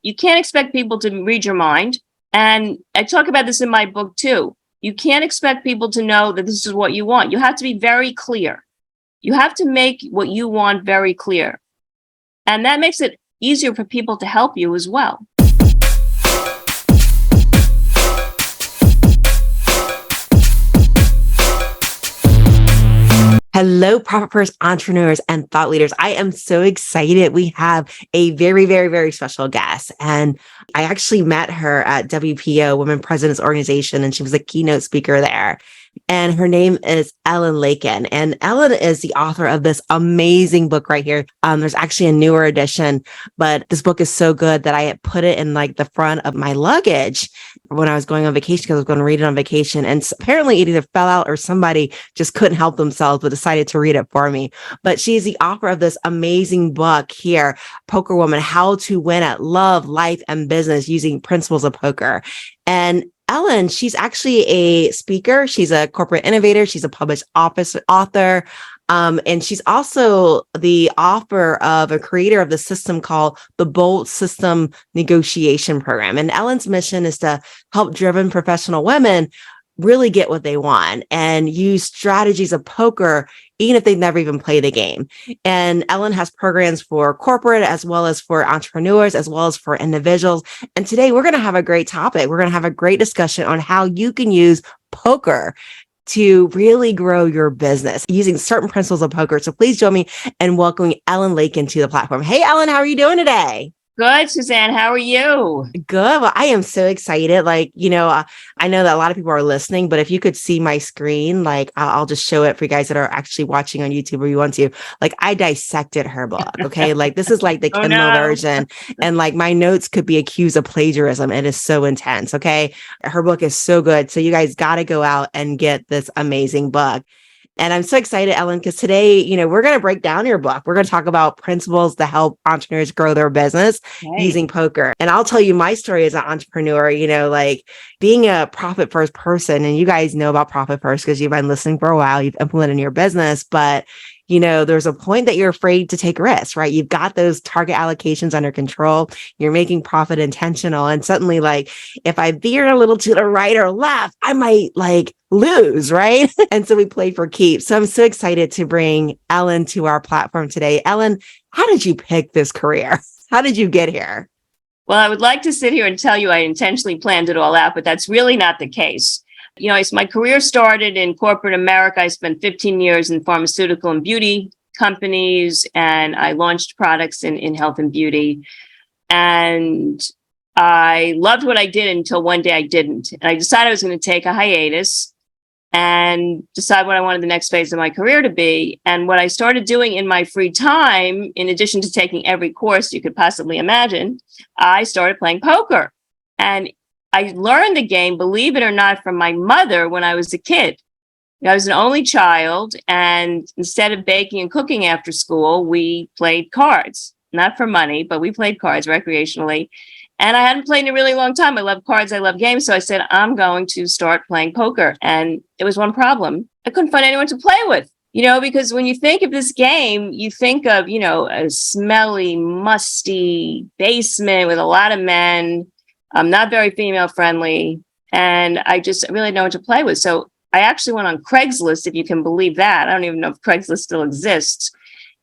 You can't expect people to read your mind. And I talk about this in my book too. You can't expect people to know that this is what you want. You have to be very clear. You have to make what you want very clear. And that makes it easier for people to help you as well. Hello, Profit First entrepreneurs and thought leaders. I am so excited. We have a very, very, very special guest. And I actually met her at WPO, Women Presidents Organization, and she was a keynote speaker there. And her name is Ellen Leikind. And Ellen is the author of this amazing book right here. There's actually a newer edition, but this book is so good that I had put it in like the front of my luggage when I was going on vacation because I was going to read it on vacation. And apparently it either fell out or somebody just couldn't help themselves, but decided to read it for me. But she's the author of this amazing book here, PokerWoman, How to Win at Love, Life, and Business Using Principles of Poker. And Ellen, she's actually a speaker. She's a corporate innovator. She's a published author. And she's also the author of a creator of the system called the Bold System Negotiation Program. And Ellen's mission is to help driven professional women really get what they want and use strategies of poker, even if they've never even played the game. And Ellen has programs for corporate as well as for entrepreneurs, as well as for individuals. And today we're going to have a great topic. We're going to have a great discussion on how you can use poker to really grow your business using certain principles of poker. So please join me in welcoming Ellen Leikind to the platform. Hey, Ellen, how are you doing today? Good, Susanne. How are you? Good. Well, I am so excited. I know that a lot of people are listening, but if you could see my screen, I'll just show it for you guys that are actually watching on YouTube or you want to. I dissected her book. Okay. This is like the Kindle version. And my notes could be accused of plagiarism. It is so intense. Okay. Her book is so good. So you guys got to go out and get this amazing book. And I'm so excited, Ellen, because today, we're going to break down your book. We're going to talk about principles to help entrepreneurs grow their business using poker. And I'll tell you my story as an entrepreneur, being a profit first person. And you guys know about profit first because you've been listening for a while, you've implemented in your business, but there's a point that you're afraid to take risks, right? You've got those target allocations under control. You're making profit intentional. And suddenly, if I veer a little to the right or left, I might lose, right? And so we play for keeps. So I'm so excited to bring Ellen to our platform today. Ellen, how did you pick this career? How did you get here? Well, I would like to sit here and tell you I intentionally planned it all out, but that's really not the case. My career started in corporate America. I spent 15 years in pharmaceutical and beauty companies, and I launched products in health and beauty. And I loved what I did until one day I didn't. And I decided I was going to take a hiatus and decide what I wanted the next phase of my career to be. And what I started doing in my free time, in addition to taking every course you could possibly imagine, I started playing poker. And I learned the game, believe it or not, from my mother when I was a kid. I was an only child, and instead of baking and cooking after school, we played cards. Not for money, but we played cards recreationally. And I hadn't played in a really long time. I love cards. I love games. So I said, I'm going to start playing poker. And there was one problem. I couldn't find anyone to play with. Because when you think of this game, you think of, a smelly, musty basement with a lot of men. I'm not very female friendly, and I just really know what to play with. So I actually went on Craigslist, if you can believe that. I don't even know if Craigslist still exists.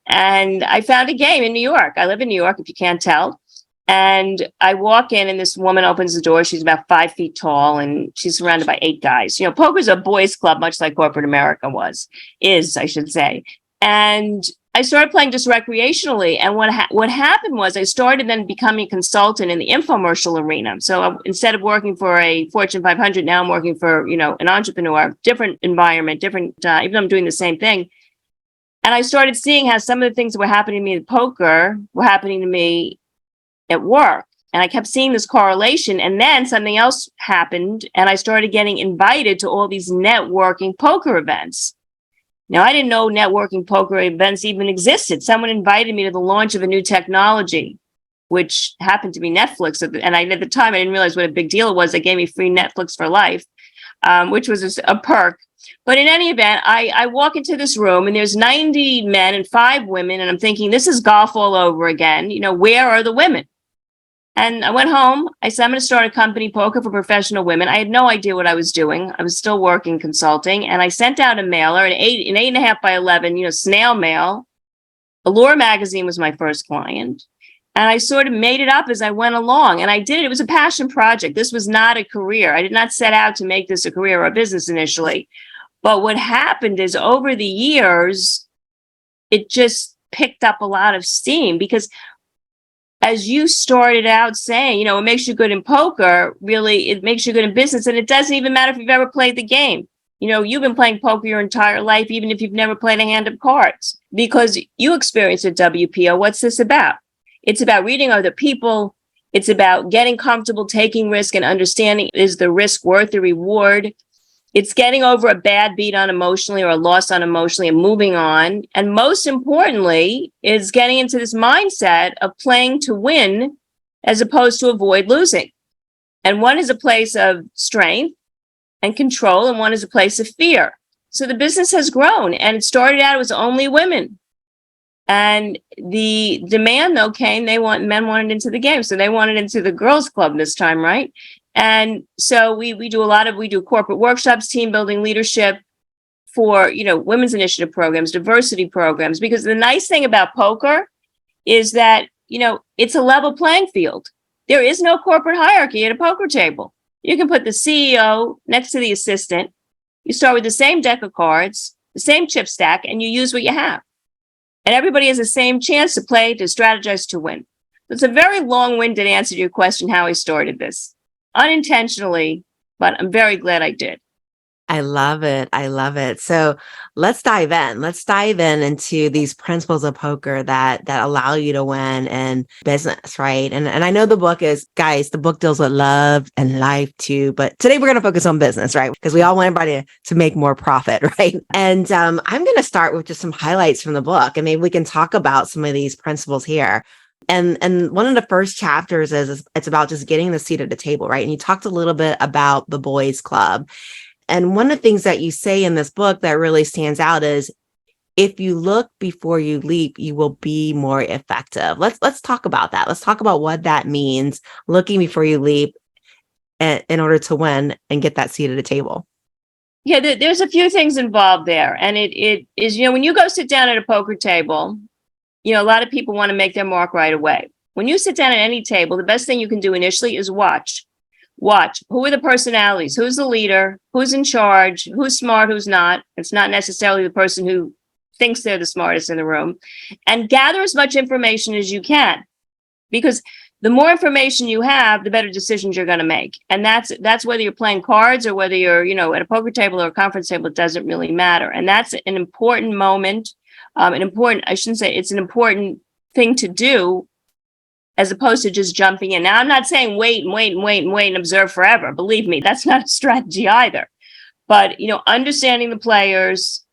And I found a game in New York. I live in New York, if you can't tell. And I walk in and this woman opens the door. She's about 5 feet tall and she's surrounded by 8 guys. Poker's a boys' club, much like corporate America is, I should say. And I started playing just recreationally. And what happened was I started then becoming a consultant in the infomercial arena. So instead of working for a Fortune 500, now I'm working for, an entrepreneur, different environment, even though I'm doing the same thing. And I started seeing how some of the things that were happening to me in poker were happening to me at work. And I kept seeing this correlation. And then something else happened. And I started getting invited to all these networking poker events. Now, I didn't know networking poker events even existed. Someone invited me to the launch of a new technology, which happened to be Netflix. And at the time, I didn't realize what a big deal it was. They gave me free Netflix for life, which was a perk. But in any event, I walk into this room and there's 90 men and 5 women. And I'm thinking, this is golf all over again. Where are the women? And I went home. I said, I'm going to start a company, Poker for Professional Women. I had no idea what I was doing. I was still working consulting. And I sent out a mailer, an 8.5 by 11, snail mail. Allure magazine was my first client. And I sort of made it up as I went along. And I did it. It was a passion project. This was not a career. I did not set out to make this a career or a business initially. But what happened is over the years, it just picked up a lot of steam because as you started out saying, what makes you good in poker, really, it makes you good in business. And it doesn't even matter if you've ever played the game. You've been playing poker your entire life, even if you've never played a hand of cards, because you experienced at WPO. What's this about? It's about reading other people. It's about getting comfortable, taking risk and understanding, is the risk worth the reward? It's getting over a bad beat on emotionally or a loss on emotionally and moving on. And most importantly, is getting into this mindset of playing to win as opposed to avoid losing. And one is a place of strength and control, and one is a place of fear. So the business has grown, and it started out, it was only women. And the demand, though, came, men wanted into the game. So they wanted into the girls' club this time, right? And so we do corporate workshops, team building, leadership for, women's initiative programs, diversity programs, because the nice thing about poker is that, it's a level playing field. There is no corporate hierarchy at a poker table. You can put the CEO next to the assistant. You start with the same deck of cards, the same chip stack, and you use what you have. And everybody has the same chance to play, to strategize, to win. It's a very long-winded answer to your question, how I started this. Unintentionally, but I'm very glad I did. I love it. I love it. So let's dive in. Let's dive into these principles of poker that allow you to win in business, right? And I know the book deals with love and life too, but today we're going to focus on business, right? Because we all want everybody to make more profit, right? And I'm going to start with just some highlights from the book, and maybe we can talk about some of these principles here. And one of the first chapters is it's about just getting the seat at the table, right? And you talked a little bit about the boys' club. And one of the things that you say in this book that really stands out is, if you look before you leap, you will be more effective. Let's talk about that. Let's talk about what that means, looking before you leap in order to win and get that seat at the table. Yeah, there's a few things involved there. And it is, when you go sit down at a poker table, a lot of people want to make their mark right away. When you sit down at any table, the best thing you can do initially is watch. Who are the personalities? Who's the leader? Who's in charge? Who's smart? Who's not? It's not necessarily the person who thinks they're the smartest in the room. And gather as much information as you can, because the more information you have, the better decisions you're going to make. And that's whether you're playing cards or whether you're, at a poker table or a conference table, it doesn't really matter. And that's an important moment. It's an important thing to do, as opposed to just jumping in. Now, I'm not saying wait and observe forever. Believe me, that's not a strategy either. But, understanding the players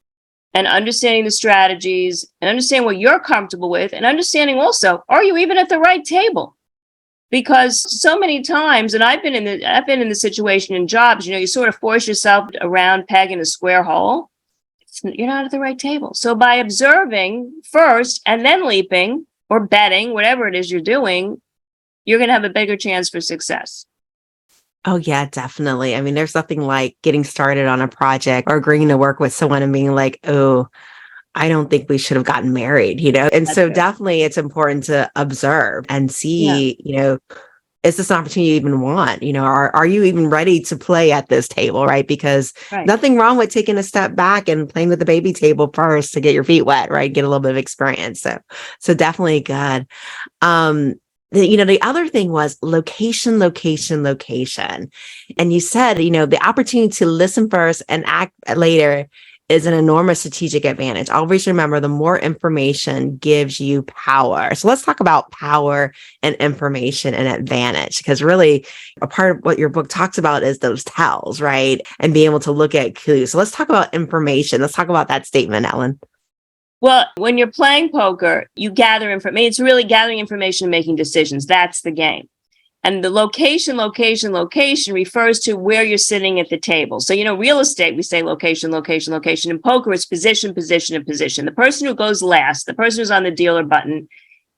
and understanding the strategies and understanding what you're comfortable with, and understanding also, are you even at the right table? Because so many times, and I've been in the situation in jobs, you sort of force yourself a round peg in a square hole. You're not at the right table. So by observing first and then leaping or betting, whatever it is you're doing, you're going to have a bigger chance for success. Oh, yeah, definitely. I mean, there's nothing like getting started on a project or agreeing to work with someone and being like, oh, I don't think we should have gotten married, And That's so it. definitely it's important to observe and see, is this an opportunity you even want? Are you even ready to play at this table, right? Because nothing wrong with taking a step back and playing with the baby table first to get your feet wet, right? Get a little bit of experience. So definitely good. The other thing was location. And you said, the opportunity to listen first and act later is an enormous strategic advantage. Always remember, the more information gives you power. So let's talk about power and information and advantage, because really a part of what your book talks about is those tells, right? And being able to look at clues. So let's talk about information. Let's talk about that statement, Ellen. Well, when you're playing poker, you gather information. It's really gathering information and making decisions. That's the game. And the location refers to where you're sitting at the table. So, real estate, we say location. In poker, it's position. The person who goes last, the person who's on the dealer button,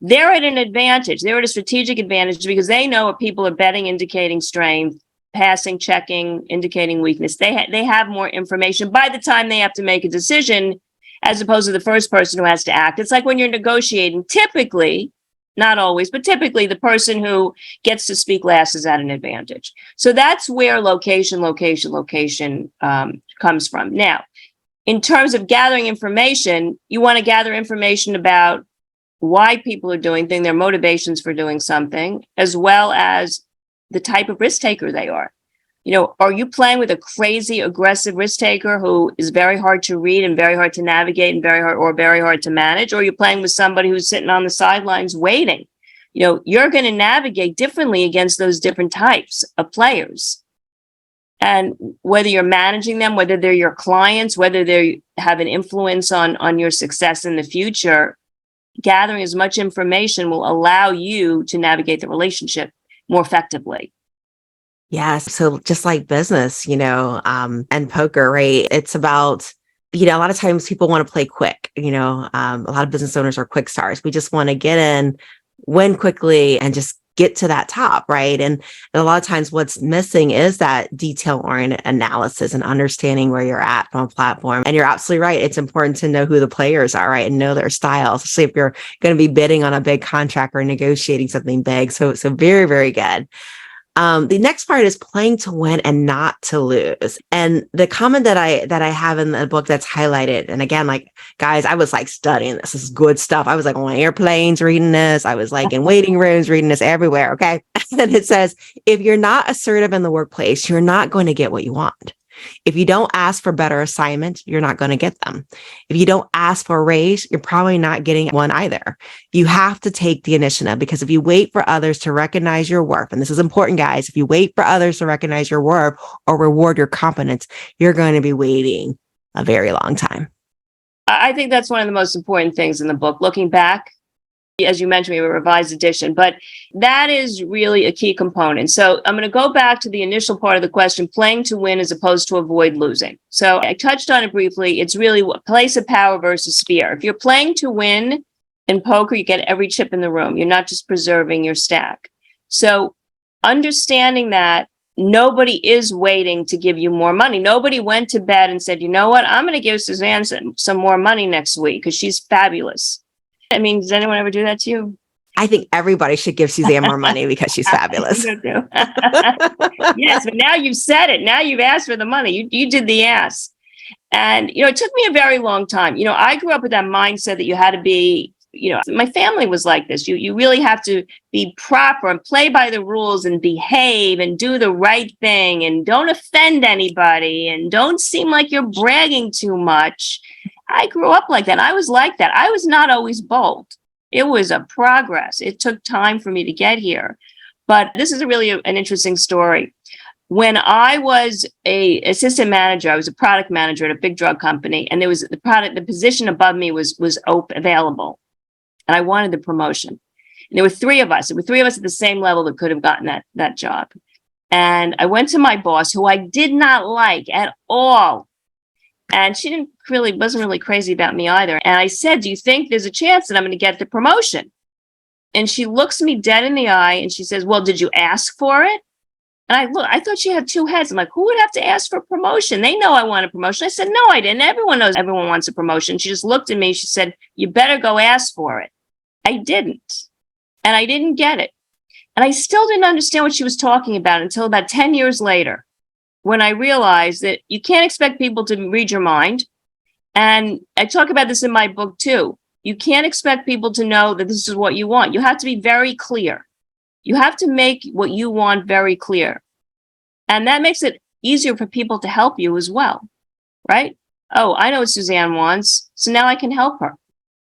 they're at an advantage. They're at a strategic advantage because they know what people are betting, indicating strength, passing, checking, indicating weakness. They have more information by the time they have to make a decision, as opposed to the first person who has to act. It's like when you're negotiating, typically, not always, but typically the person who gets to speak last is at an advantage. So that's where location comes from. Now, in terms of gathering information, you want to gather information about why people are doing things, their motivations for doing something, as well as the type of risk taker they are. Are you playing with a crazy, aggressive risk taker who is very hard to read and very hard to navigate and very hard to manage? Or are you playing with somebody who's sitting on the sidelines waiting? You're going to navigate differently against those different types of players. And whether you're managing them, whether they're your clients, whether they have an influence on your success in the future, gathering as much information will allow you to navigate the relationship more effectively. Yes. So just like business, and poker, right? It's about, a lot of times people want to play quick, a lot of business owners are quick stars. We just want to get in, win quickly, and just get to that top, right? And a lot of times what's missing is that detail-oriented analysis and understanding where you're at from a platform. And you're absolutely right. It's important to know who the players are, right? And know their styles, especially if you're going to be bidding on a big contract or negotiating something big. So very, very good. The next part is playing to win and not to lose. And the comment that I have in the book that's highlighted, and again, like, guys, I was like studying this. This is good stuff. I was like on airplanes reading this. I was like in waiting rooms reading this everywhere. Okay. And it says, if you're not assertive in the workplace, you're not going to get what you want. If you don't ask for better assignments, you're not going to get them. If you don't ask for a raise, you're probably not getting one either. You have to take the initiative, because if you wait for others to recognize your worth, and this is important, guys, if you wait for others to recognize your worth or reward your competence, you're going to be waiting a very long time. I think that's one of the most important things in the book. Looking back, as you mentioned, we have a revised edition, but that is really a key component. So I'm going to go back to the initial part of the question, playing to win as opposed to avoid losing. So I touched on it briefly. It's really what place of power versus fear. If you're playing to win in poker, you get every chip in the room. You're not just preserving your stack. So understanding that nobody is waiting to give you more money. Nobody went to bed and said, you know what, I'm going to give Susanne some more money next week because she's fabulous. I mean, does anyone ever do that to you? I think everybody should give Susanne more money because she's fabulous. Yes, but now you've said it. Now you've asked for the money. You did the ask. And, it took me a very long time. I grew up with that mindset that you had to be, my family was like this. You really have to be proper and play by the rules and behave and do the right thing and don't offend anybody and don't seem like you're bragging too much. I grew up like that. I was like that. I was not always bold. It was a progress. It took time for me to get here. But this is really an interesting story. When I was a assistant manager, I was a product manager at a big drug company, and there was the position above me was available, and I wanted the promotion. And there were three of us. There were three of us at the same level that could have gotten that job. And I went to my boss, who I did not like at all. And she wasn't really crazy about me either. And I said, do you think there's a chance that I'm going to get the promotion? And she looks me dead in the eye and she says, well, did you ask for it? And I thought she had two heads. I'm like, who would have to ask for promotion? They know I want a promotion. I said, no, I didn't. Everyone knows everyone wants a promotion. She just looked at me. She said, you better go ask for it. I didn't. And I didn't get it. And I still didn't understand what she was talking about until about 10 years later, when I realized that you can't expect people to read your mind. And I talk about this in my book too. You can't expect people to know that this is what you want. You have to be very clear. You have to make what you want very clear. And that makes it easier for people to help you as well, right? Oh, I know what Susanne wants, so now I can help her.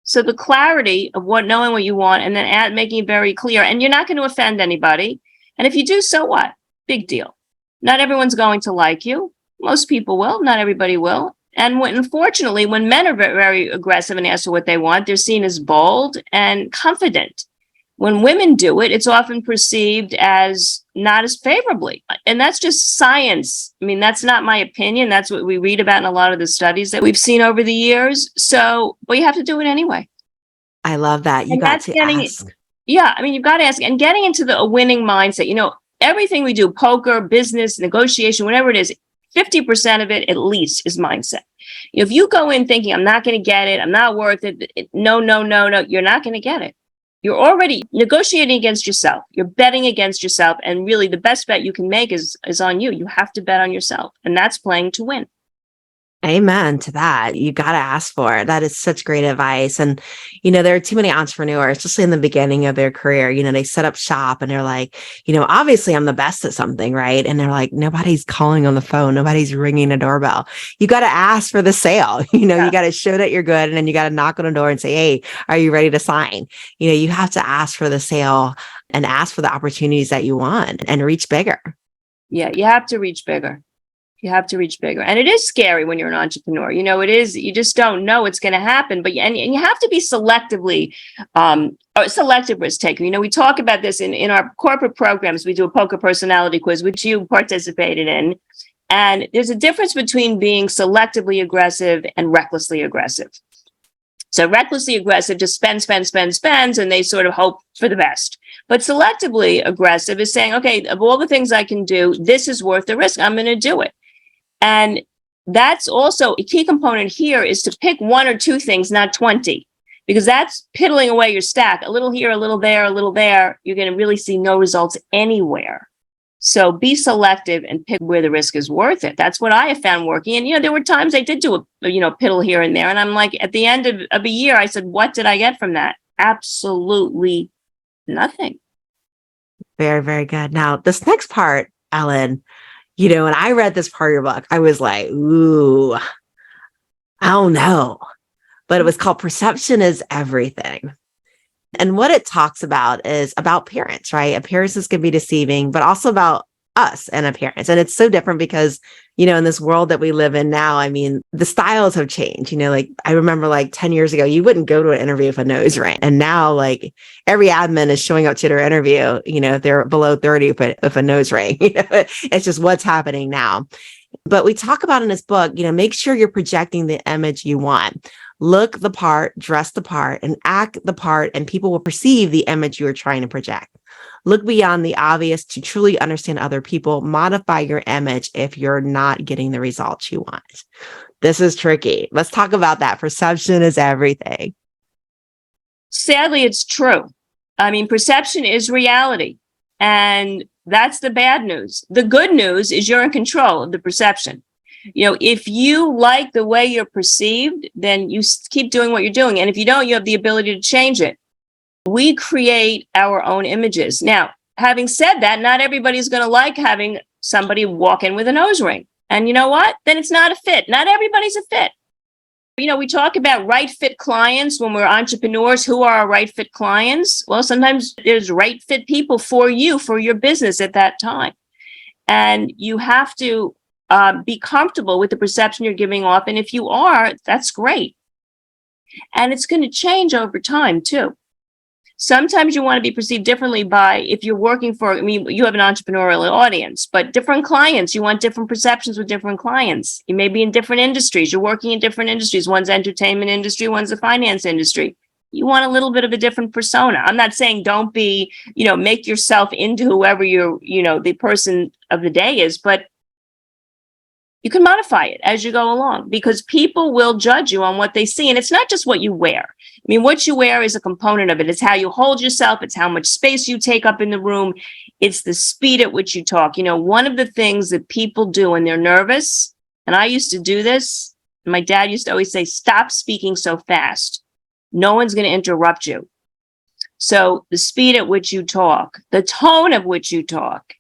So the clarity of knowing what you want and then making it very clear, and you're not going to offend anybody. And if you do, so what? Big deal. Not everyone's going to like you. Most people will. Not everybody will. And unfortunately, when men are very aggressive and ask for what they want, they're seen as bold and confident. When women do it, it's often perceived as not as favorably. And that's just science. I mean, that's not my opinion. That's what we read about in a lot of the studies that we've seen over the years. So, but you have to do it anyway. I love that. You And got that's to getting, ask. yeah, I mean, you've got to ask and getting into a winning mindset. Everything we do, poker, business, negotiation, whatever it is, 50% of it at least is mindset. If you go in thinking, I'm not going to get it, I'm not worth it, no, no, no, no, you're not going to get it. You're already negotiating against yourself. You're betting against yourself. And really the best bet you can make is on you. You have to bet on yourself. And that's playing to win. Amen to that. You got to ask for it. That is such great advice. And, there are too many entrepreneurs, especially in the beginning of their career, they set up shop and they're like, obviously I'm the best at something, right? And they're like, nobody's calling on the phone. Nobody's ringing a doorbell. You got to ask for the sale. You got to show that you're good. And then you got to knock on the door and say, hey, are you ready to sign? You have to ask for the sale and ask for the opportunities that you want and reach bigger. Yeah, you have to reach bigger. You have to reach bigger. And it is scary when you're an entrepreneur. It is, you just don't know what's going to happen. But and you have to be selective risk taker. We talk about this in our corporate programs. We do a poker personality quiz, which you participated in. And there's a difference between being selectively aggressive and recklessly aggressive. So recklessly aggressive just spends, and they sort of hope for the best. But selectively aggressive is saying, okay, of all the things I can do, this is worth the risk. I'm going to do it. And that's also a key component here is to pick one or two things, not 20, because that's piddling away your stack. A little here, a little there, a little there. You're going to really see no results anywhere. So be selective and pick where the risk is worth it. That's what I have found working. And, there were times I did do a piddle here and there. And I'm like, at the end of a year, I said, what did I get from that? Absolutely nothing. Very, very good. Now, this next part, Ellen, when I read this part of your book, I was like, ooh, I don't know. But it was called Perception is Everything. And what it talks about is about appearance, right? Appearances can be deceiving, but also about us and appearance. And it's so different because, in this world that we live in now, I mean, the styles have changed. Like I remember 10 years ago, you wouldn't go to an interview with a nose ring. And now every admin is showing up to their interview, if they're below 30 with a nose ring. It's just what's happening now. But we talk about in this book, make sure you're projecting the image you want. Look the part, dress the part, and act the part, and people will perceive the image you are trying to project. Look beyond the obvious to truly understand other people. Modify your image if you're not getting the results you want. This is tricky. Let's talk about that. Perception is everything. Sadly, it's true. I mean, perception is reality. And that's the bad news. The good news is you're in control of the perception. If you like the way you're perceived, then you keep doing what you're doing. And if you don't, you have the ability to change it. We create our own images. Now, having said that, not everybody's going to like having somebody walk in with a nose ring. And you know what? Then it's not a fit. Not everybody's a fit. We talk about right fit clients when we're entrepreneurs. Who are our right fit clients? Well, sometimes there's right fit people for you, for your business at that time. And you have to be comfortable with the perception you're giving off. And if you are, that's great. And it's going to change over time too. Sometimes you want to be perceived differently if you're working you have an entrepreneurial audience, but different clients, you want different perceptions with different clients. You may be in different industries. You're working in different industries. One's entertainment industry, one's the finance industry. You want a little bit of a different persona. I'm not saying don't be, make yourself into whoever the person of the day is, but you can modify it as you go along because people will judge you on what they see. And it's not just what you wear. I mean, what you wear is a component of it. It's how you hold yourself. It's how much space you take up in the room. It's the speed at which you talk. One of the things that people do when they're nervous, and I used to do this, my dad used to always say, stop speaking so fast. No one's going to interrupt you. So the speed at which you talk, the tone of which you talk,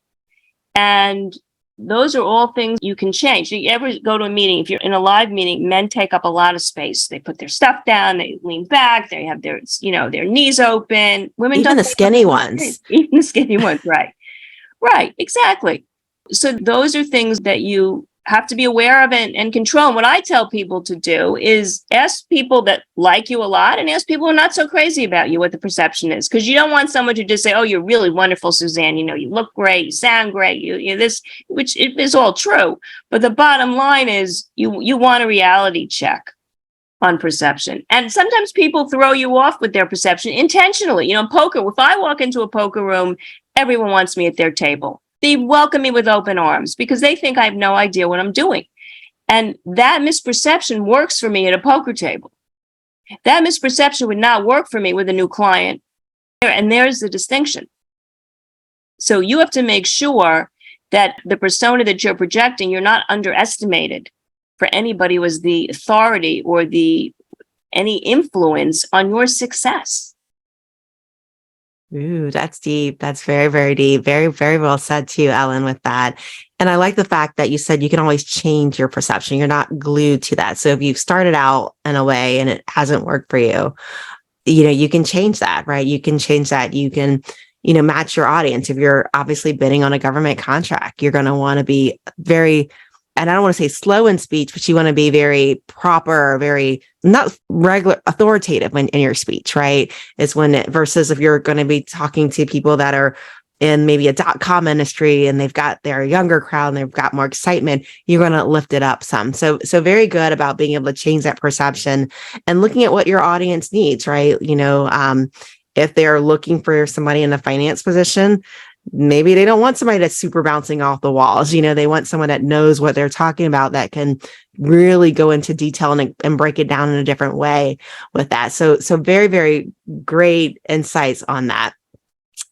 and those are all things you can change. You ever go to a meeting, if you're in a live meeting, men take up a lot of space. They put their stuff down, they lean back, they have their knees open. Women even don't. The skinny ones. Even the skinny ones, right. Right, exactly. So those are things that you have to be aware of and control. And what I tell people to do is ask people that like you a lot and ask people who are not so crazy about you what the perception is. Because you don't want someone to just say, oh, you're really wonderful, Susanne. You look great, you sound great, you this, which is all true. But the bottom line is you want a reality check. on perception. And sometimes people throw you off with their perception intentionally. Poker, if I walk into a poker room, everyone wants me at their table. They welcome me with open arms because they think I have no idea what I'm doing. And that misperception works for me at a poker table. That misperception would not work for me with a new client. And there's the distinction. So you have to make sure that the persona that you're projecting, you're not underestimated for anybody who has the authority or any influence on your success. Ooh, that's deep. That's very, very deep. Very, very well said too, Ellen, with that. And I like the fact that you said you can always change your perception. You're not glued to that. So if you've started out in a way and it hasn't worked for you, you can change that, right? You can change that. You can, match your audience. If you're obviously bidding on a government contract, you're going to want to be very, and I don't want to say slow in speech, but you want to be very proper, very not regular, authoritative in your speech, right? Is versus if you're going to be talking to people that are in maybe a .com industry and they've got their younger crowd and they've got more excitement, you're going to lift it up some. So very good about being able to change that perception and looking at what your audience needs, right? If they're looking for somebody in a finance position, maybe they don't want somebody that's super bouncing off the walls. They want someone that knows what they're talking about, that can really go into detail and break it down in a different way with that. So very, very great insights on that.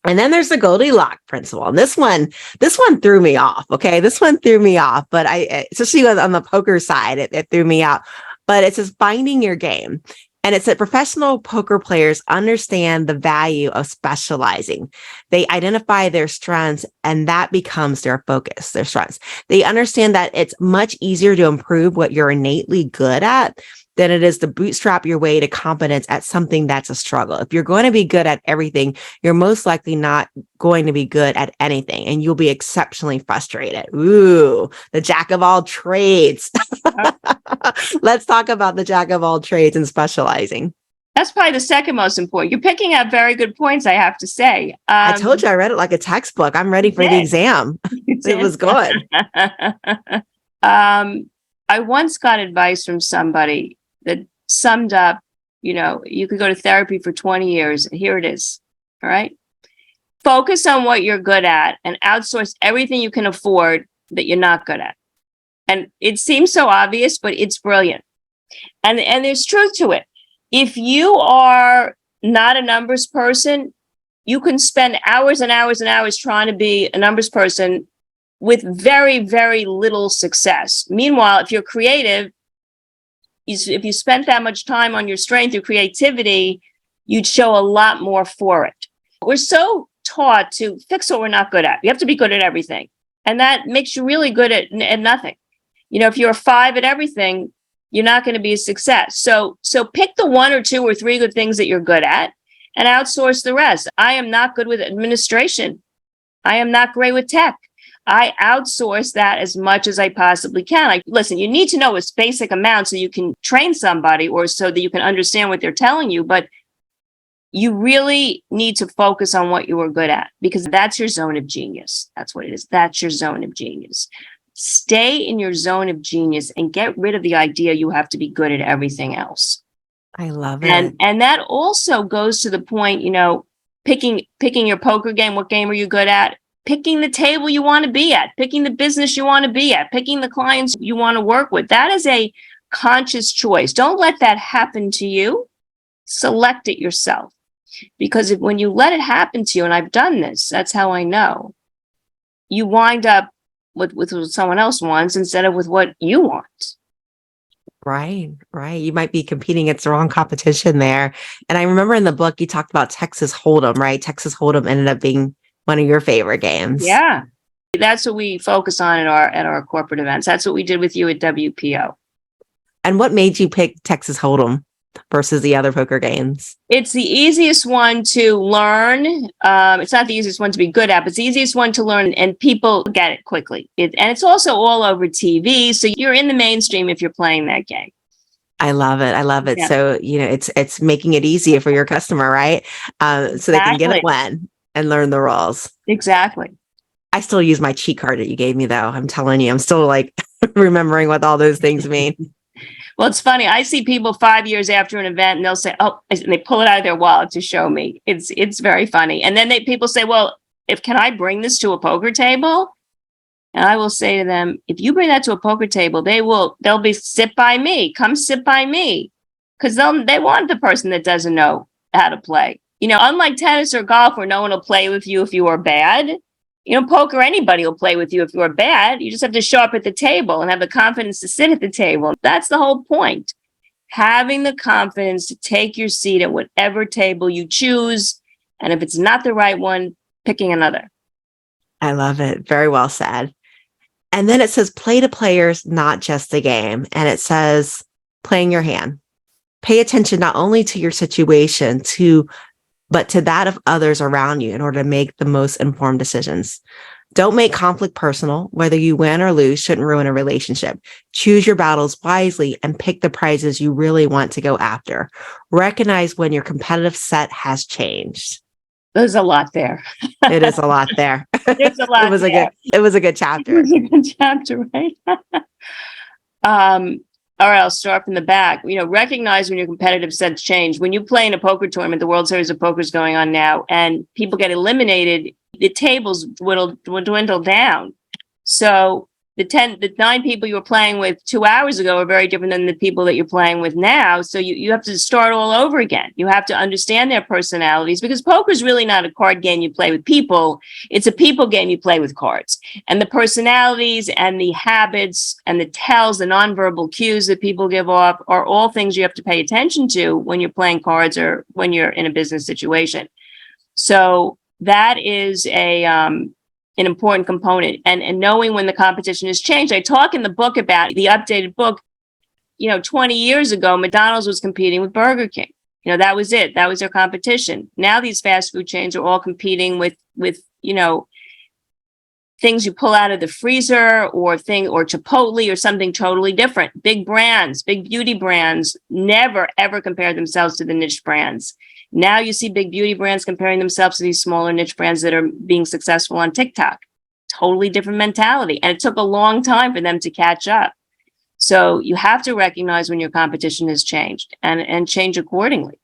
And then there's the Goldilocks principle. And this one threw me off. Okay. This one threw me off, but especially on the poker side, it threw me out, but it says finding your game. And it's that professional poker players understand the value of specializing. They identify their strengths and that becomes their focus, their strengths. They understand that it's much easier to improve what you're innately good at than it is to bootstrap your way to competence at something that's a struggle. If you're going to be good at everything, you're most likely not going to be good at anything and you'll be exceptionally frustrated. Ooh, the jack of all trades. Let's talk about the jack of all trades and specializing. That's probably the second most important. You're picking up very good points, I have to say. I told you I read it like a textbook. I'm ready for the exam. It was good. I once got advice from somebody that summed up, you could go to therapy for 20 years. Here it is. All right. Focus on what you're good at and outsource everything you can afford that you're not good at. And it seems so obvious, but it's brilliant. And there's truth to it. If you are not a numbers person, you can spend hours and hours and hours trying to be a numbers person with very, very little success. Meanwhile, if you're creative, if you spent that much time on your strength, your creativity, you'd show a lot more for it. We're so taught to fix what we're not good at. You have to be good at everything. And that makes you really good at nothing. If you're a 5 at everything, you're not going to be a success. So pick the 1 or 2 or 3 good things that you're good at and outsource the rest. I am not good with administration. I am not great with tech. I outsource that as much as I possibly can. Listen, you need to know a basic amount so you can train somebody or so that you can understand what they're telling you. But you really need to focus on what you are good at because that's your zone of genius. That's what it is. That's your zone of genius. Stay in your zone of genius and get rid of the idea you have to be good at everything else. I love it. And that also goes to the point, picking your poker game. What game are you good at? Picking the table you want to be at, picking the business you want to be at, picking the clients you want to work with. That is a conscious choice. Don't let that happen to you. Select it yourself. Because when you let it happen to you, and I've done this, that's how I know, you wind up with what someone else wants instead of with what you want. Right. You might be competing against the wrong competition there. And I remember in the book, you talked about Texas Hold'em, right? Texas Hold'em ended up being one of your favorite games. Yeah. That's what we focus on at our corporate events. That's what we did with you at WPO. And what made you pick Texas Hold'em versus the other poker games? It's the easiest one to learn. It's not the easiest one to be good at, but it's the easiest one to learn and people get it quickly. And it's also all over TV. So you're in the mainstream if you're playing that game. I love it. Yeah. So, it's making it easier for your customer, right? So they can get it when and learn the rules. Exactly. I still use my cheat card that you gave me though. I'm telling you, I'm still like remembering what all those things mean. Well, it's funny. I see people 5 years after an event and they'll say, oh, and they pull it out of their wallet to show me. It's very funny. And then people say, well, can I bring this to a poker table? And I will say to them, if you bring that to a poker table, they'll be sit by me. Come sit by me. Because they want the person that doesn't know how to play. Unlike tennis or golf where no one will play with you if you are bad, poker, anybody will play with you if you're bad. You just have to show up at the table and have the confidence to sit at the table. That's the whole point. Having the confidence to take your seat at whatever table you choose. And if it's not the right one, picking another. I love it. Very well said. And then it says, play to players, not just the game. And it says, playing your hand. Pay attention not only to your situation, but to that of others around you in order to make the most informed decisions. Don't make conflict personal. Whether you win or lose shouldn't ruin a relationship. Choose your battles wisely and pick the prizes you really want to go after. Recognize when your competitive set has changed. There's a lot there. It is a lot there. There's a lot. It was a good chapter. It was a good chapter, right? All right, I'll start from the back. Recognize when your competitive sets change. When you play in a poker tournament, the World Series of Poker is going on now, and people get eliminated, the tables dwindle down. So the 9 people you were playing with 2 hours ago are very different than the people that you're playing with now. So you have to start all over again. You have to understand their personalities, because poker is really not a card game you play with people. It's a people game you play with cards. And the personalities and the habits and the tells, the nonverbal cues that people give off are all things you have to pay attention to when you're playing cards or when you're in a business situation. So that is an important component, and knowing when the competition has changed. I talk in the book about the updated book. 20 years ago, McDonald's was competing with Burger King. That was it. That was their competition. Now these fast food chains are all competing with things you pull out of the freezer or Chipotle or something totally different. Big brands, big beauty brands never, ever compare themselves to the niche brands. Now you see big beauty brands comparing themselves to these smaller niche brands that are being successful on TikTok. Totally different mentality. And it took a long time for them to catch up. So you have to recognize when your competition has changed and change accordingly.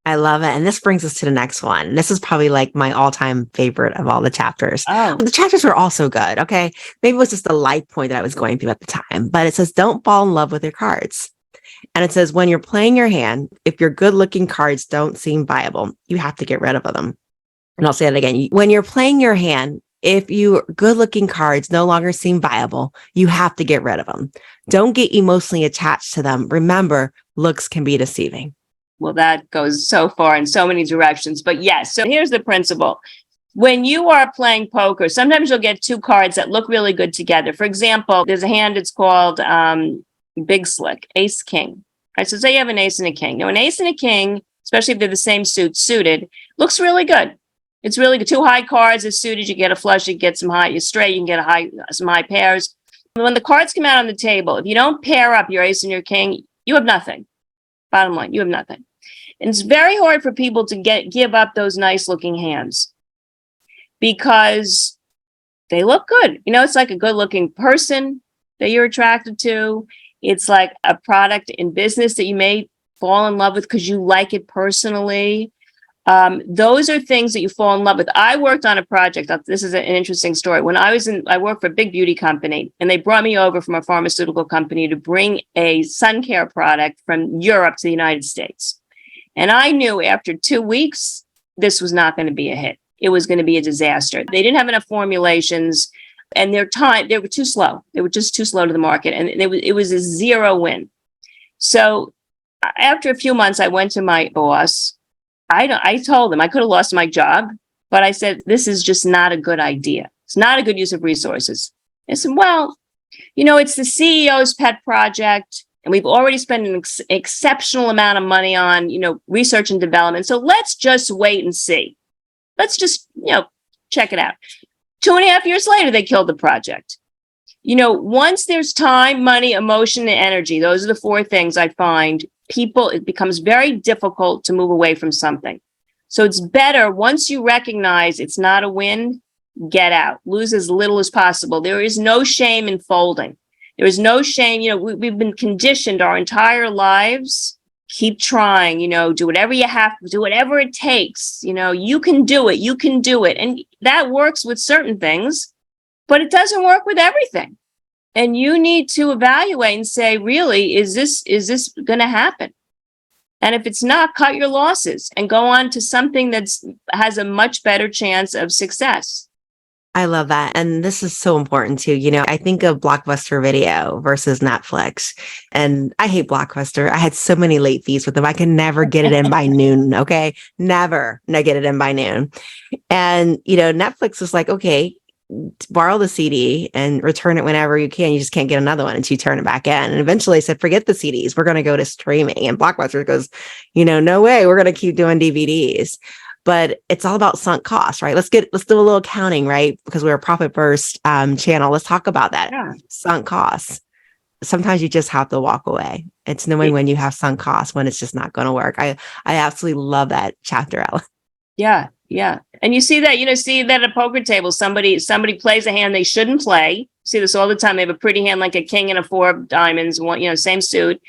I love it. And this brings us to the next one. This is probably like my all-time favorite of all the chapters. Oh. The chapters were all so good. Okay. Maybe it was just the light point that I was going through at the time, but it says, don't fall in love with your cards. And it says, when you're playing your hand, if your good-looking cards don't seem viable, you have to get rid of them. And I'll say it again. When you're playing your hand, if your good-looking cards no longer seem viable, you have to get rid of them. Don't get emotionally attached to them. Remember, looks can be deceiving. Well, that goes so far in so many directions. But yes, so here's the principle. When you are playing poker, sometimes you'll get 2 cards that look really good together. For example, there's a hand, it's called Big Slick, Ace King. Right, so say you have an ace and a king. Now, an ace and a king, especially if they're the same suited, looks really good. It's really good. 2 high cards are suited. You get a flush, you get some high, you're straight, you can get some high pairs. When the cards come out on the table, if you don't pair up your ace and your king, you have nothing. Bottom line, you have nothing. And it's very hard for people to give up those nice looking hands because they look good. It's like a good looking person that you're attracted to. It's like a product in business that you may fall in love with because you like it personally. Those are things that you fall in love with. I worked on a project. This is an interesting story. When I worked for a big beauty company, and they brought me over from a pharmaceutical company to bring a sun care product from Europe to the United States. And I knew after 2 weeks, this was not going to be a hit. It was going to be a disaster. They didn't have enough formulations. And they were too slow. They were just too slow to the market. And it was a 0 win. So after a few months, I went to my boss. I told him I could have lost my job, but I said, this is just not a good idea. It's not a good use of resources. I said, well, it's the CEO's pet project. And we've already spent an exceptional amount of money on, research and development. So let's just wait and see. Let's just, check it out. 2.5 years later, they killed the project. Once there's time, money, emotion, and energy, those are the 4 things I find it becomes very difficult to move away from something. So it's better once you recognize it's not a win, get out, lose as little as possible. There is no shame in folding. There is no shame. We've been conditioned our entire lives. Keep trying, do whatever you have to do, whatever it takes. You can do it. You can do it. And that works with certain things, but it doesn't work with everything. And you need to evaluate and say, really, is this going to happen? And if it's not, cut your losses and go on to something that has a much better chance of success. I love that. And this is so important too. I think of Blockbuster Video versus Netflix, and I hate Blockbuster. I had so many late fees with them. I can never get it in by noon. Okay. Never get it in by noon. And, Netflix is like, okay, borrow the CD and return it whenever you can. You just can't get another one until you turn it back in. And eventually I said, forget the CDs. We're going to go to streaming. And Blockbuster goes, no way. We're going to keep doing DVDs. But it's all about sunk costs, right? Let's do a little accounting, right? Because we're a profit first channel. Let's talk about that. Yeah. Sunk costs. Sometimes you just have to walk away. It's knowing when you have sunk costs, when it's just not going to work. I absolutely love that chapter, Ellen. Yeah. Yeah. And you see that, at a poker table, somebody plays a hand they shouldn't play. See this all the time. They have a pretty hand like a king and a 4 of diamonds, one, same suit.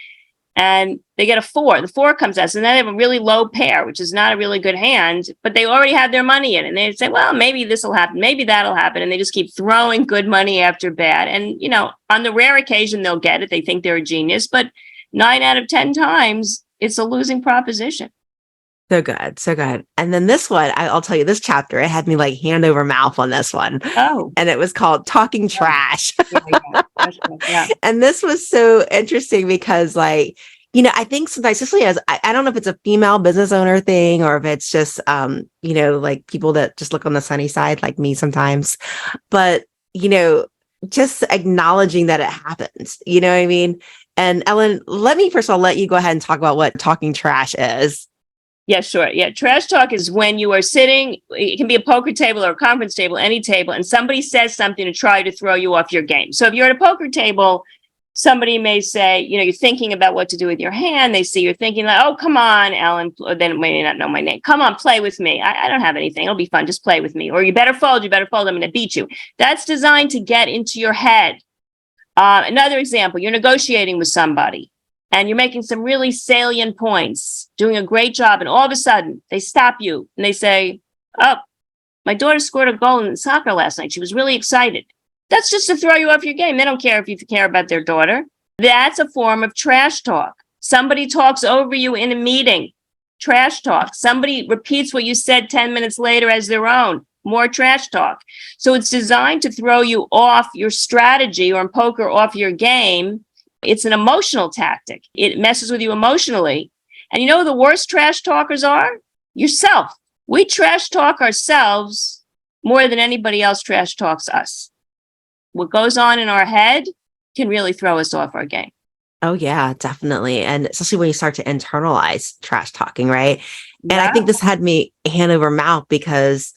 And they get a 4. The 4 comes out. So now they have a really low pair, which is not a really good hand, but they already have their money in. And they say, well, maybe this will happen. Maybe that'll happen. And they just keep throwing good money after bad. And, on the rare occasion, they'll get it. They think they're a genius. But 9 out of 10 times, it's a losing proposition. So good. So good. And then this one, I'll tell you, this chapter, it had me like hand over mouth on this one. Oh. And it was called Talking Trash. Yeah. And this was so interesting because I think sometimes, especially as, I don't know if it's a female business owner thing or if it's just, like people that just look on the sunny side like me sometimes, but, just acknowledging that it happens, you know what I mean? And Ellen, let you go ahead and talk about what talking trash is. Yeah, sure. Yeah. Trash talk is when you are sitting, it can be a poker table or a conference table, any table, and somebody says something to try to throw you off your game. So if you're at a poker table, somebody may say, you're thinking about what to do with your hand. They see you're thinking like, oh, come on, Ellen. Or then may not know my name. Come on, play with me. I don't have anything. It'll be fun. Just play with me. Or you better fold. I'm going to beat you. That's designed to get into your head. Another example, you're negotiating with somebody. And you're making some really salient points, doing a great job. And all of a sudden, they stop you and they say, oh, my daughter scored a goal in soccer last night. She was really excited. That's just to throw you off your game. They don't care if you care about their daughter. That's a form of trash talk. Somebody talks over you in a meeting. Trash talk. Somebody repeats what you said 10 minutes later as their own. More trash talk. So it's designed to throw you off your strategy, or in poker, off your game. It's an emotional tactic. It messes with you emotionally. And you know who the worst trash talkers are? Yourself. We trash talk ourselves more than anybody else trash talks us. What goes on in our head can really throw us off our game. Oh, yeah, definitely. And especially when you start to internalize trash talking, right? Yeah. And I think this had me hand over mouth because,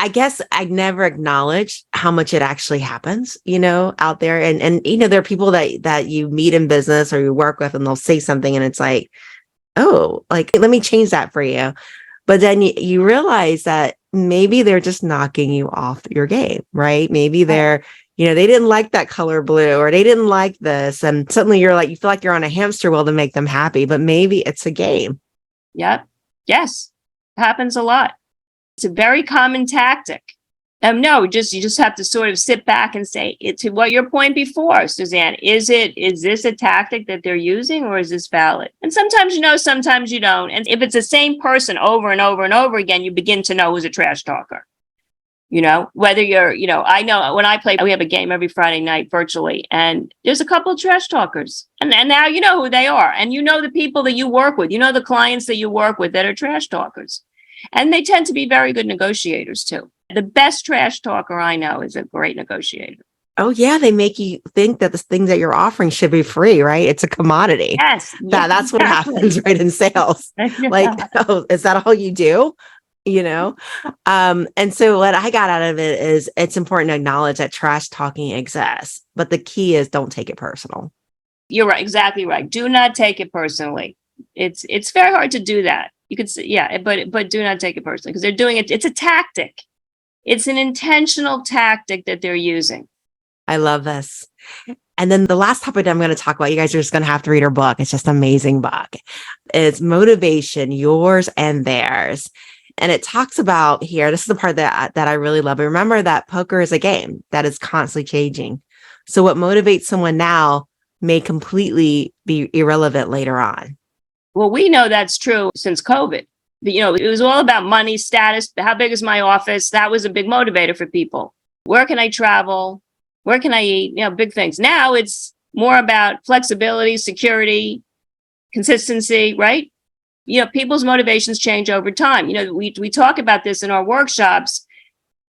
I guess I never acknowledged how much it actually happens, out there. And there are people that you meet in business or you work with and they'll say something and it's like, oh, like, let me change that for you. But then you realize that maybe they're just knocking you off your game, right? Maybe they're, they didn't like that color blue or they didn't like this. And suddenly you feel like you're on a hamster wheel to make them happy, but maybe it's a game. Yep. Yes. It happens a lot. It's a very common tactic. No, you just have to sort of sit back and say, to what your point before, Susanne, is this a tactic that they're using or is this valid? And sometimes sometimes you don't. And if it's the same person over and over and over again, you begin to know who's a trash talker. Whether you're, I know when I play, we have a game every Friday night virtually, and there's a couple of trash talkers. And now you know who they are. And the people that you work with, the clients that you work with that are trash talkers. And they tend to be very good negotiators too. The best trash talker I know is a great negotiator. Oh, yeah. They make you think that the things that you're offering should be free, right? It's a commodity. Yes. That's what happens, right, in sales. Like, oh, is that all you do? And so what I got out of it is it's important to acknowledge that trash talking exists. But the key is don't take it personal. You're right. Exactly right. Do not take it personally. It's very hard to do that. You could say, yeah, but do not take it personally because they're doing it. It's a tactic. It's an intentional tactic that they're using. I love this. And then the last topic I'm going to talk about, you guys are just going to have to read her book. It's just an amazing book. It's Motivation, Yours and Theirs. And it talks about here, this is the part that I really love. Remember that poker is a game that is constantly changing. So what motivates someone now may completely be irrelevant later on. Well, we know that's true since COVID. It was all about money, status. How big is my office? That was a big motivator for people. Where can I travel? Where can I eat? Big things. Now it's more about flexibility, security, consistency, right? People's motivations change over time. We talk about this in our workshops.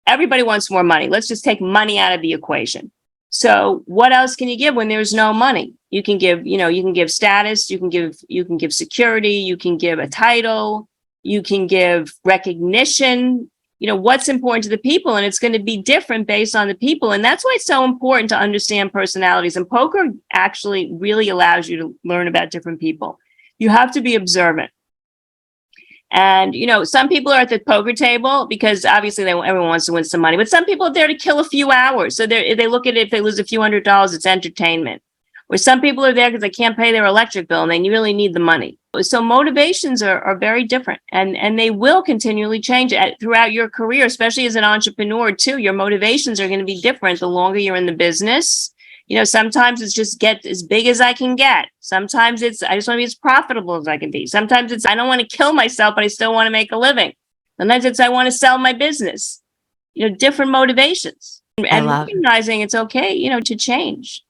Everybody wants more money. Let's just take money out of the equation. So what else can you give when there's no money? You can give status, you can give security, you can give a title, you can give recognition. What's important to the people, and it's going to be different based on the people. And that's why it's so important to understand personalities. And poker actually really allows you to learn about different people. You have to be observant. And, some people are at the poker table because obviously everyone wants to win some money, but some people are there to kill a few hours. So they look at it, if they lose a few $100s, it's entertainment. Or some people are there because they can't pay their electric bill and they really need the money. So motivations are very different, and they will continually change throughout your career, especially as an entrepreneur too. Your motivations are going to be different the longer you're in the business. Sometimes it's just get as big as I can get. Sometimes it's, I just want to be as profitable as I can be. Sometimes it's, I don't want to kill myself, but I still want to make a living. Sometimes it's, I want to sell my business. Different motivations, and recognizing it's okay, to change.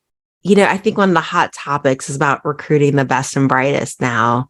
I think one of the hot topics is about recruiting the best and brightest now.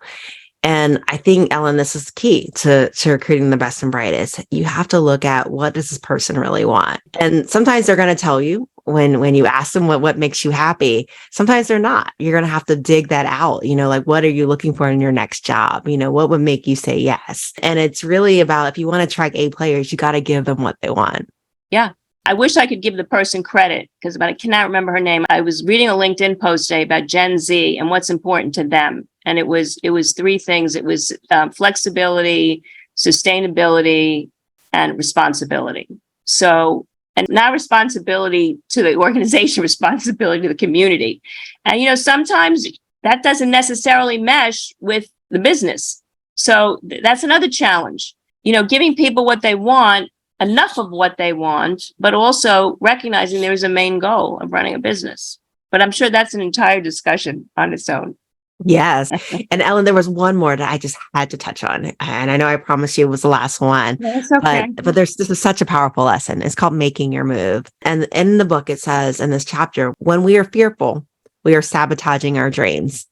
And I think, Ellen, this is key to recruiting the best and brightest. You have to look at, what does this person really want? And sometimes they're going to tell you when you ask them what makes you happy. Sometimes they're not. You're going to have to dig that out. Like, what are you looking for in your next job? What would make you say yes? And it's really about, if you want to attract A players, you got to give them what they want. Yeah. I wish I could give the person credit because I cannot remember her name. I was reading a LinkedIn post today about Gen Z and what's important to them. And it was three things. It was flexibility, sustainability, and responsibility. So, and not responsibility to the organization, responsibility to the community. And, sometimes that doesn't necessarily mesh with the business. So that's another challenge, giving people what they want, enough of what they want, but also recognizing there is a main goal of running a business. But I'm sure that's an entire discussion on its own. Yes. And Ellen, there was one more that I just had to touch on. And I know I promised you it was the last one. That's okay. But this is such a powerful lesson. It's called Making Your Move. And in the book, it says in this chapter, when we are fearful, we are sabotaging our dreams.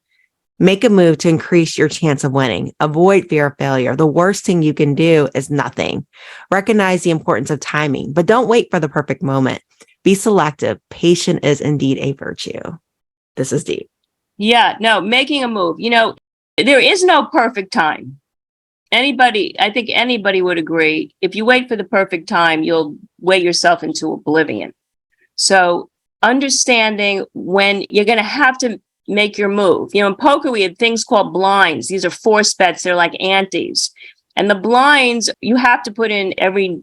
Make a move to increase your chance of winning. Avoid fear of failure. The worst thing you can do is nothing. Recognize the importance of timing, but don't wait for the perfect moment. Be selective. Patience is indeed a virtue. This is deep. Yeah, no, making a move. There is no perfect time. I think anybody would agree. If you wait for the perfect time, you'll wait yourself into oblivion. So understanding when you're going to have to make your move. In poker, we had things called blinds. These are force bets. They're like antes. And the blinds, you have to put in every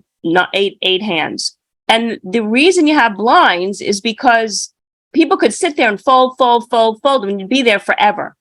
eight hands. And the reason you have blinds is because people could sit there and fold, and you'd be there forever.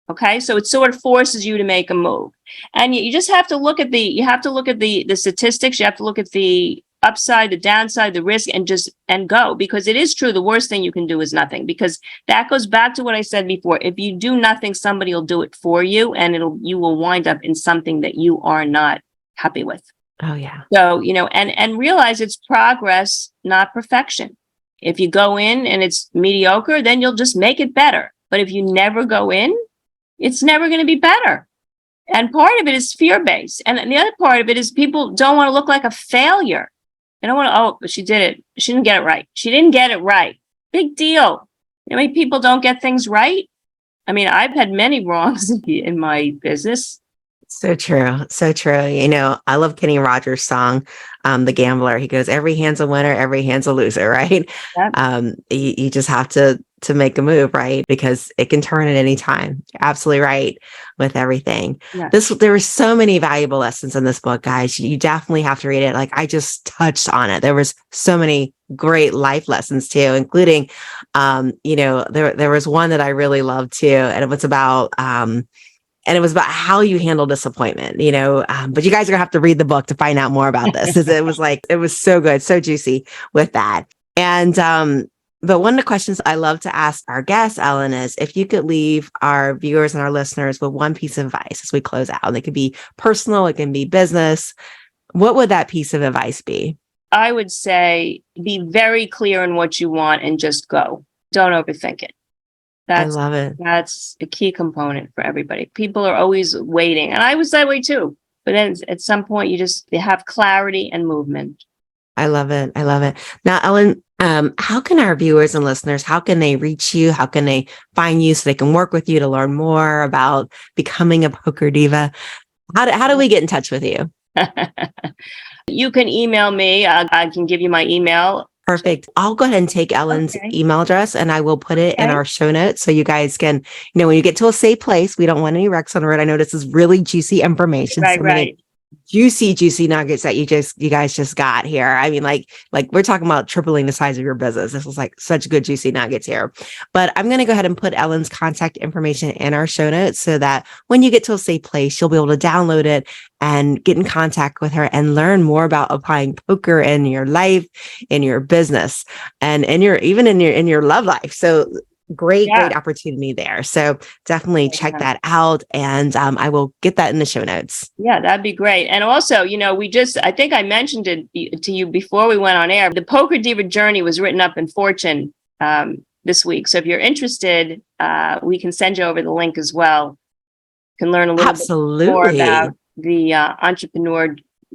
Okay. So it sort of forces you to make a move. And you just have to look at the statistics. You have to look at the upside, the downside, the risk, and go, because it is true. The worst thing you can do is nothing, because that goes back to what I said before. If you do nothing, somebody will do it for you, and you will wind up in something that you are not happy with. Oh yeah. So, and realize it's progress, not perfection. If you go in and it's mediocre, then you'll just make it better. But if you never go in, it's never going to be better. And part of it is fear-based. And the other part of it is people don't want to look like a failure. They don't want to, but she did it. She didn't get it right. She didn't get it right. Big deal. You know how many people don't get things right? I mean, I've had many wrongs in my business. So true. So true. I love Kenny Rogers' song, The Gambler. He goes, every hand's a winner, every hand's a loser, right? Yep. You just have to to make a move, right? Because it can turn at any time. You're absolutely right with everything. Yeah. There were so many valuable lessons in this book, guys. You definitely have to read it. Like I just touched on it. There was so many great life lessons too, including, there was one that I really loved too, and it was about, how you handle disappointment, but you guys are gonna have to read the book to find out more about this. It was so good, so juicy with that. And, but one of the questions I love to ask our guests, Ellen, is if you could leave our viewers and our listeners with one piece of advice as we close out, and it could be personal, it can be business. What would that piece of advice be? I would say be very clear in what you want and just go. Don't overthink it. I love it. That's a key component for everybody. People are always waiting. And I was that way too. But then at some point, you have clarity and movement. I love it. I love it. Now, Ellen, how can our viewers and listeners, how can they reach you? How can they find you so they can work with you to learn more about becoming a poker diva? How do we get in touch with you? You can email me. I can give you my email. Perfect. I'll go ahead and take Ellen's email address and I will put it in our show notes so you guys can, when you get to a safe place, we don't want any wrecks on the road. I know this is really juicy information. Right. Juicy nuggets that you guys just got here. I mean, like we're talking about tripling the size of your business. This was like such good juicy nuggets here. But I'm going to go ahead and put Ellen's contact information in our show notes so that when you get to a safe place, you'll be able to download it and get in contact with her and learn more about applying poker in your life, in your business, and in your love life. So great opportunity there. So definitely check that out. And I will get that in the show notes. Yeah, that'd be great. And also, I think I mentioned it to you before we went on air. The Poker Diva Journey was written up in Fortune this week. So if you're interested, we can send you over the link as well. You can learn a little bit more about the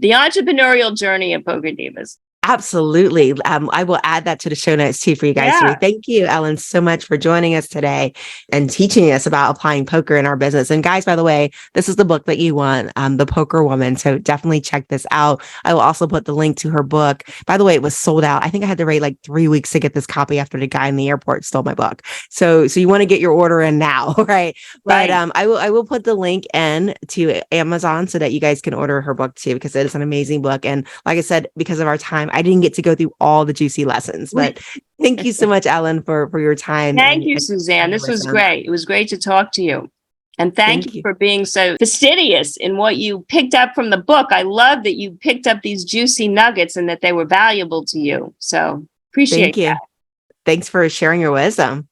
entrepreneurial journey of Poker Divas. Absolutely. I will add that to the show notes too for you guys to read. Thank you, Ellen, so much for joining us today and teaching us about applying poker in our business. And guys, by the way, this is the book that you want, The PokerWoman. So definitely check this out. I will also put the link to her book. By the way, it was sold out. I think I had to wait like 3 weeks to get this copy after the guy in the airport stole my book. So you want to get your order in now, right? But I will put the link in to Amazon so that you guys can order her book too, because it is an amazing book. And like I said, because of our time, I didn't get to go through all the juicy lessons, but thank you so much, Ellen, for your time. Thank you, Susanne. This was great. It was great to talk to you. And thank you for being so fastidious in what you picked up from the book. I love that you picked up these juicy nuggets and that they were valuable to you. So appreciate that. Thanks for sharing your wisdom.